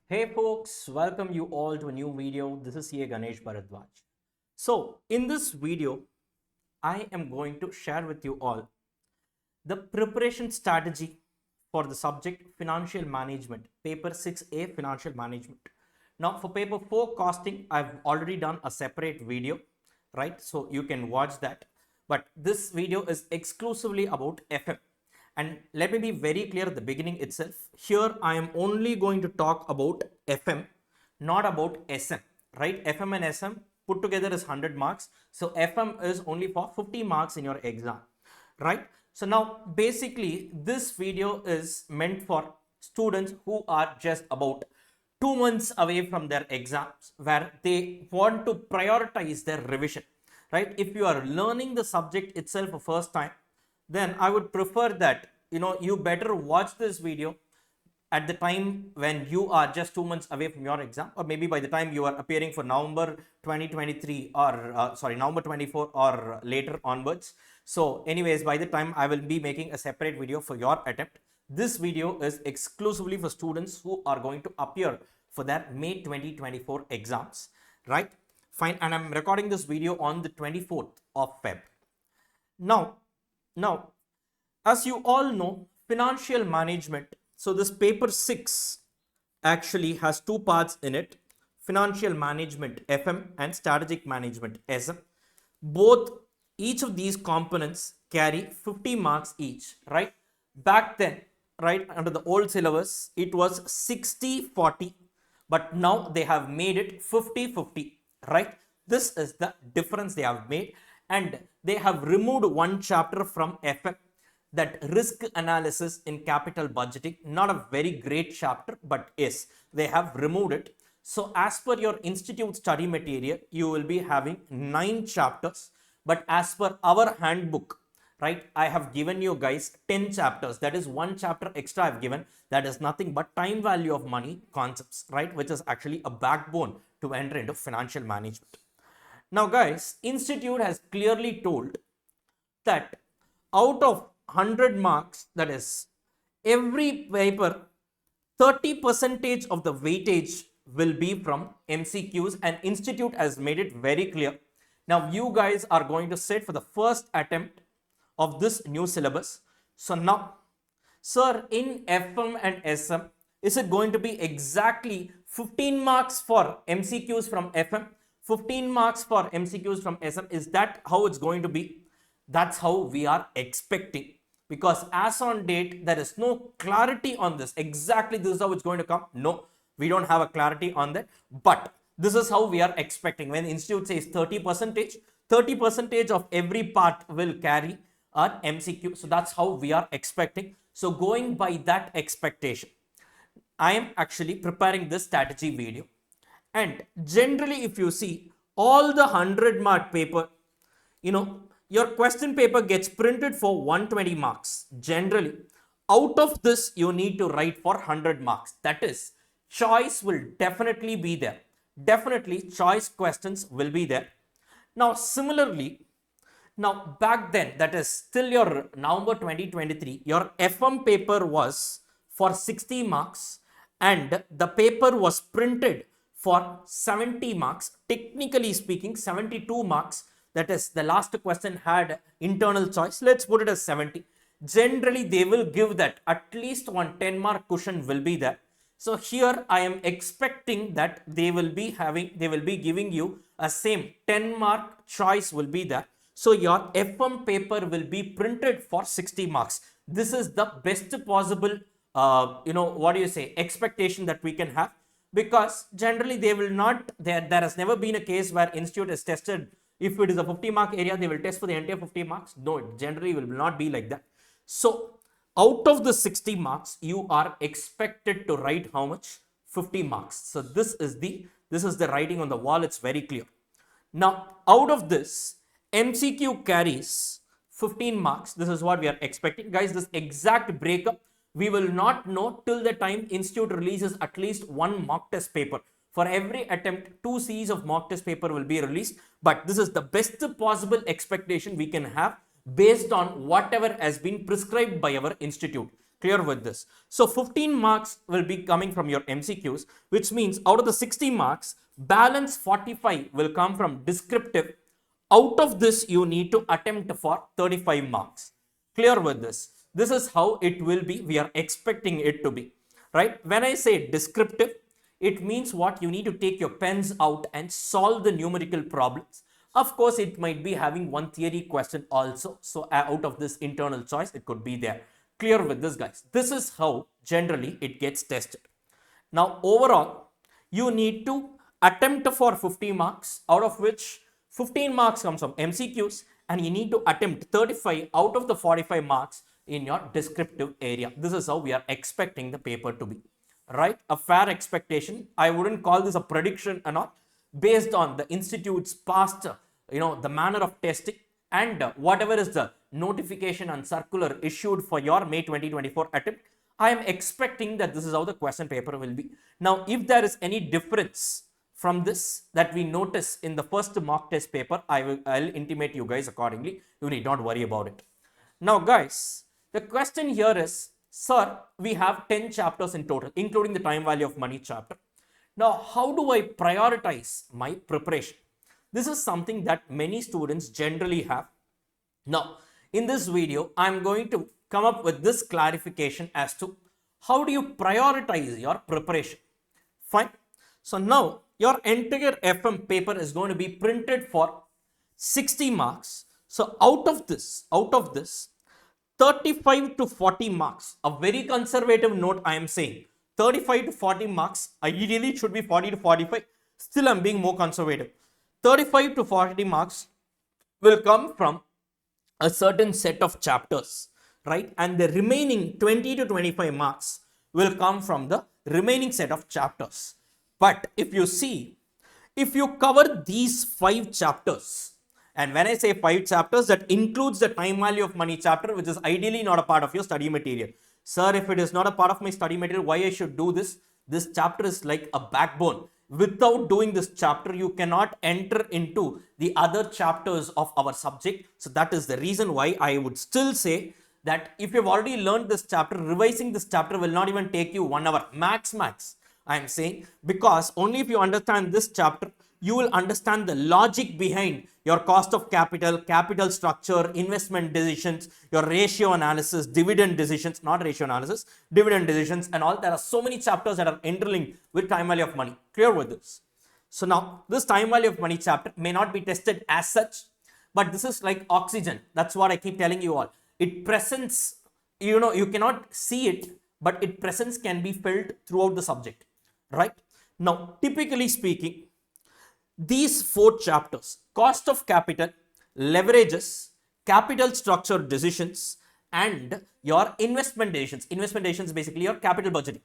Hey folks, welcome you all to a new video. This is CA Ganesh Bharadwaj. So in this video, I am going to share with you all the preparation strategy for the subject financial management, paper 6A financial management. Now for paper 4 costing, I've already done a separate video, right? So you can watch that. But this video is exclusively about FM. And let me be very clear at the beginning itself. Here I am only going to talk about FM, not about SM, right? FM and SM put together is 100 marks. So FM is only for 50 marks in your exam, right? So now basically this video is meant for students who are just about 2 months away from their exams, where they want to prioritize their revision, right? If you are learning the subject itself for first time, then I would prefer that you better watch this video at the time when you are just 2 months away from your exam, or maybe by the time you are appearing for November 2023 or November 24 or later onwards. So anyways, by the time I will be making a separate video for your attempt. This video is exclusively for students who are going to appear for their May 2024 exams, right? Fine. And I'm recording this video on the 24th of Feb. Now, as you all know, financial management. So this paper 6 actually has two parts in it: financial management FM and strategic management SM. Each of these components carry 50 marks each, right? Back then, right, under the old syllabus, it was 60-40, but now they have made it 50-50, right? This is the difference they have made, and they have removed one chapter from FM, that risk analysis in capital budgeting. Not a very great chapter, but yes, they have removed it. So as per your institute study material, you will be having 9 chapters, but as per our handbook, right, I have given you guys 10 chapters. That is one chapter extra I've given. That is nothing but time value of money concepts, right, which is actually a backbone to enter into financial management. Now guys, institute has clearly told that out of 100 marks, that is every paper, 30% of the weightage will be from MCQs, and institute has made it very clear. Now you guys are going to sit for the first attempt of this new syllabus. So now, sir, in FM and SM, is it going to be exactly 15 marks for MCQs from FM, 15 marks for MCQs from SM? Is that how it's going to be? That's how we are expecting, because as on date, there is no clarity on this. Exactly this is how it's going to come. No, we don't have a clarity on that, but this is how we are expecting. When the institute says 30% of every part will carry our MCQ. So that's how we are expecting. So going by that expectation, I am actually preparing this strategy video. And generally, if you see all the 100-mark paper, your question paper gets printed for 120 marks. Generally, out of this, you need to write for 100 marks. That is, choice will definitely be there. Definitely, choice questions will be there. Now, similarly, back then, that is till your November 2023, your FM paper was for 60 marks and the paper was printed for 70 marks. Technically speaking, 72 marks. That is, the last question had internal choice. Let's put it as 70. Generally, they will give that at least one 10-mark cushion will be there. So here I am expecting that they will be giving you a same 10-mark choice will be there. So your FM paper will be printed for 60 marks. This is the best possible, expectation that we can have, because generally they will not, there has never been a case where institute is tested. If it is a 50-mark area, they will test for the entire 50 marks. No, it generally will not be like that. So out of the 60 marks, you are expected to write how much? 50 marks. So this is the writing on the wall. It's very clear. Now, out of this, MCQ carries 15 marks. This is what we are expecting. Guys, this exact breakup, we will not know till the time institute releases at least one mock test paper. For every attempt, 2 Cs of mock test paper will be released. But this is the best possible expectation we can have based on whatever has been prescribed by our institute. Clear with this? So 15 marks will be coming from your MCQs, which means out of the 60 marks, balance 45 will come from descriptive. Out of this, you need to attempt for 35 marks. Clear with this? This is how it will be. We are expecting it to be, right? When I say descriptive, it means what? You need to take your pens out and solve the numerical problems. Of course, it might be having one theory question also. So out of this internal choice, it could be there. Clear with this, guys? This is how generally it gets tested. Now, overall, you need to attempt for 50 marks, out of which 15 marks comes from MCQs, and you need to attempt 35 out of the 45 marks in your descriptive area. This is how we are expecting the paper to be, right? A fair expectation. I wouldn't call this a prediction or not, based on the institute's past, the manner of testing and whatever is the notification and circular issued for your May 2024 attempt. I am expecting that this is how the question paper will be. Now, if there is any difference from this that we notice in the first mock test paper, I'll intimate you guys accordingly. You need not worry about it. Now, guys, the question here is, sir, we have 10 chapters in total, including the time value of money chapter. Now, how do I prioritize my preparation? This is something that many students generally have. Now, in this video, I'm going to come up with this clarification as to how do you prioritize your preparation. Fine. So now your entire FM paper is going to be printed for 60 marks. So out of this, 35 to 40 marks, a very conservative note I am saying, 35 to 40 marks, ideally it should be 40 to 45. Still, I'm being more conservative. 35 to 40 marks will come from a certain set of chapters, right? And the remaining 20 to 25 marks will come from the remaining set of chapters. But if you see, if you cover these 5 chapters, and when I say 5 chapters, that includes the time value of money chapter, which is ideally not a part of your study material. Sir, if it is not a part of my study material, why I should do this? This chapter is like a backbone. Without doing this chapter, you cannot enter into the other chapters of our subject. So that is the reason why I would still say that if you've already learned this chapter, revising this chapter will not even take you 1 hour, max. I am saying, because only if you understand this chapter, you will understand the logic behind your cost of capital, capital structure, investment decisions, your ratio analysis, dividend decisions, not ratio analysis, dividend decisions and all. There are so many chapters that are interlinked with time value of money. Clear with this? So now this time value of money chapter may not be tested as such, but this is like oxygen. That's what I keep telling you all. It presents, you cannot see it, but its presence can be felt throughout the subject, right? Now, typically speaking, these 4 chapters, cost of capital, leverages, capital structure decisions, and your investment decisions, basically your capital budgeting,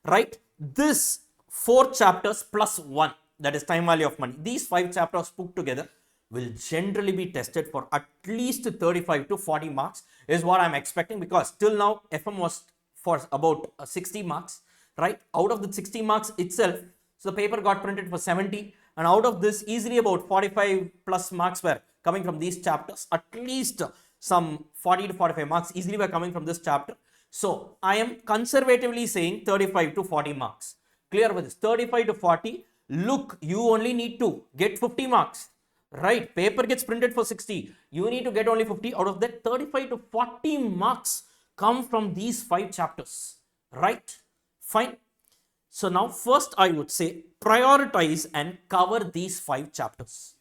right? This 4 chapters plus 1, that is time value of money, these 5 chapters put together will generally be tested for at least 35 to 40 marks is what I'm expecting, because till now FM was for about 60 marks, right? Out of the 60 marks itself, so the paper got printed for 70, and out of this easily about 45 plus marks were coming from these chapters. At least some 40 to 45 marks easily were coming from this chapter. So I am conservatively saying 35 to 40 marks. Clear with this? 35 to 40. Look, you only need to get 50 marks, right? Paper gets printed for 60. You need to get only 50. Out of that, 35 to 40 marks come from these 5 chapters, right? Fine. So now first I would say prioritize and cover these 5 chapters.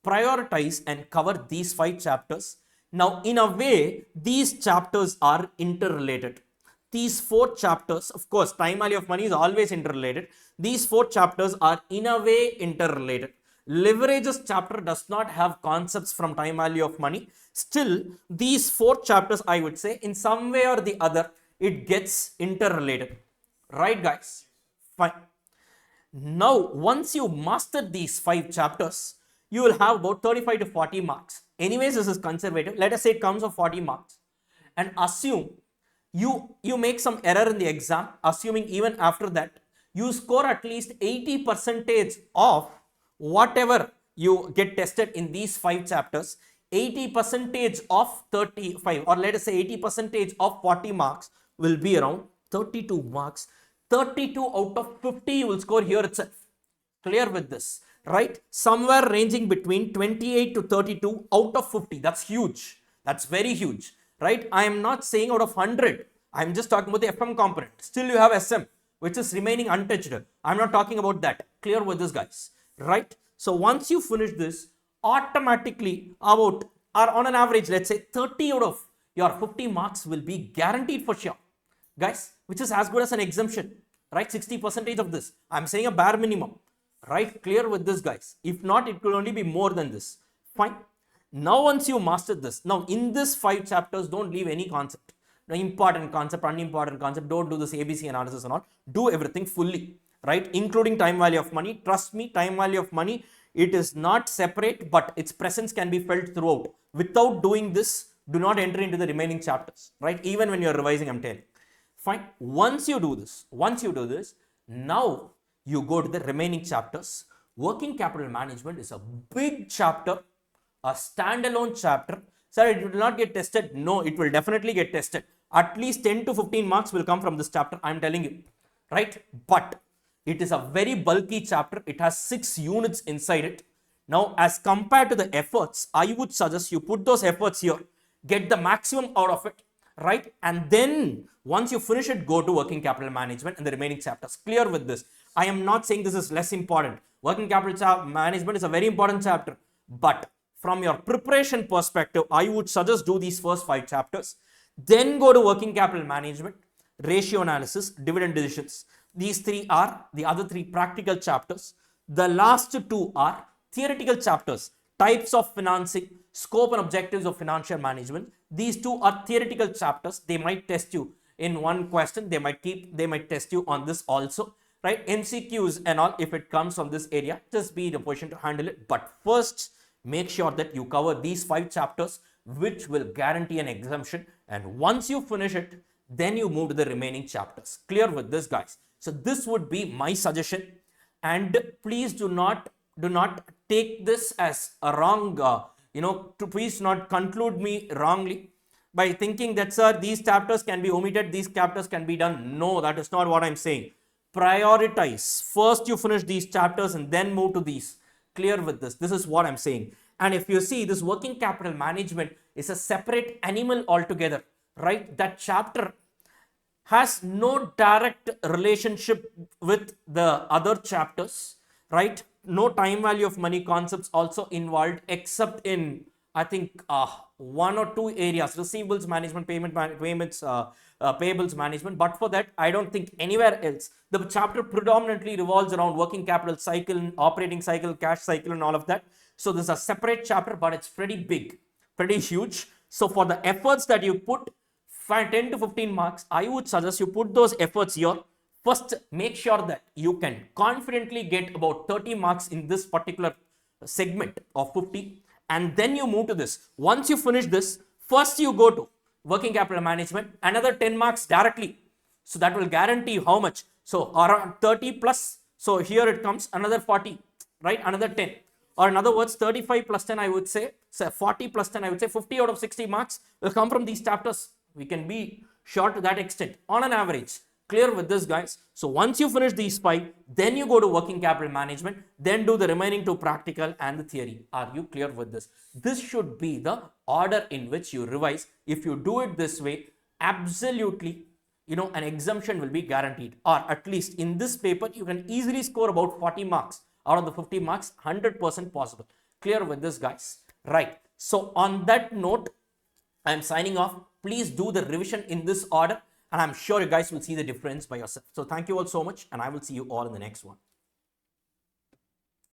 Prioritize and cover these 5 chapters. Now in a way, these chapters are interrelated. These 4 chapters, of course, time value of money is always interrelated. These 4 chapters are in a way interrelated. Leverages chapter does not have concepts from time value of money. Still, these 4 chapters, I would say, in some way or the other, it gets interrelated. Right, guys? Fine. Now, once you master these 5 chapters, you will have about 35 to 40 marks. Anyways, this is conservative. Let us say it comes of 40 marks. And assume you make some error in the exam, assuming even after that, you score at least 80% of whatever you get tested in these 5 chapters. 80% of 35, or let us say 80% of 40 marks will be around 32 marks. 32 out of 50 you will score here itself. Clear with this, right? Somewhere ranging between 28 to 32 out of 50. That's huge. That's very huge, right? I am not saying out of 100. I'm just talking about the FM component. Still you have SM, which is remaining untouched. I'm not talking about that. Clear with this, guys, right? So once you finish this, automatically about, or on an average, let's say 30 out of your 50 marks will be guaranteed for sure, guys, which is as good as an exemption, right? 60% of this. I'm saying a bare minimum, right? Clear with this, guys. If not, it could only be more than this. Fine. Now once you master this, now in this 5 chapters, don't leave any concept. No important concept, unimportant concept, don't do this ABC analysis and all. Do everything fully, right? Including time value of money. Trust me, time value of money, it is not separate, but its presence can be felt throughout. Without doing this, do not enter into the remaining chapters, right? Even when you're revising, I'm telling. Fine. Once you do this, now you go to the remaining chapters. Working capital management is a big chapter, a standalone chapter. Sir, it will not get tested. No, it will definitely get tested. At least 10 to 15 marks will come from this chapter, I'm telling you, right? But it is a very bulky chapter. It has 6 units inside it. Now, as compared to the efforts, I would suggest you put those efforts here, get the maximum out of it, right? And then once you finish it, go to working capital management and the remaining chapters. Clear with this. I am not saying this is less important. Working capital management is a very important chapter, but from your preparation perspective, I would suggest do these first 5 chapters. Then go to working capital management, ratio analysis, dividend decisions. These 3 are the other 3 practical chapters. The last 2 are theoretical chapters, types of financing, scope and objectives of financial management. These 2 are theoretical chapters. They might test you in one question. They might test you on this also, right? MCQs and all, if it comes from this area, just be in a position to handle it. But first, make sure that you cover these 5 chapters, which will guarantee an exemption. And once you finish it, then you move to the remaining chapters. Clear with this, guys? So this would be my suggestion. And please do not take this as a wrong, please not conclude me wrongly by thinking that, sir, these chapters can be omitted, these chapters can be done. No, that is not what I'm saying. Prioritize. First you finish these chapters and then move to these. Clear with this. This is what I'm saying. And if you see, this working capital management is a separate animal altogether, right? That chapter has no direct relationship with the other chapters, right? No time value of money concepts also involved, except in, I think, 1 or 2 areas: receivables management, payables management. But for that, I don't think anywhere else. The chapter predominantly revolves around working capital cycle, operating cycle, cash cycle, and all of that. So this is a separate chapter, but it's pretty big, pretty huge. So for the efforts that you put, 10 to 15 marks, I would suggest you put those efforts here. First, make sure that you can confidently get about 30 marks in this particular segment of 50. And then you move to this. Once you finish this, first you go to working capital management, another 10 marks directly. So that will guarantee how much? So around 30 plus. So here it comes another 40, right? Another 10. Or in other words, 35 plus 10, I would say, 40 plus 10, I would say 50 out of 60 marks will come from these chapters. We can be sure to that extent on an average. Clear with this, guys? So once you finish these 5, then you go to working capital management, then do the remaining 2 practical and the theory. Are you clear with this? This should be the order in which you revise. If you do it this way, absolutely, an exemption will be guaranteed. Or at least in this paper, you can easily score about 40 marks out of the 50 marks, 100% possible. Clear with this, guys? Right. So on that note, I'm signing off. Please do the revision in this order, and I'm sure you guys will see the difference by yourself. So thank you all so much, and I will see you all in the next one.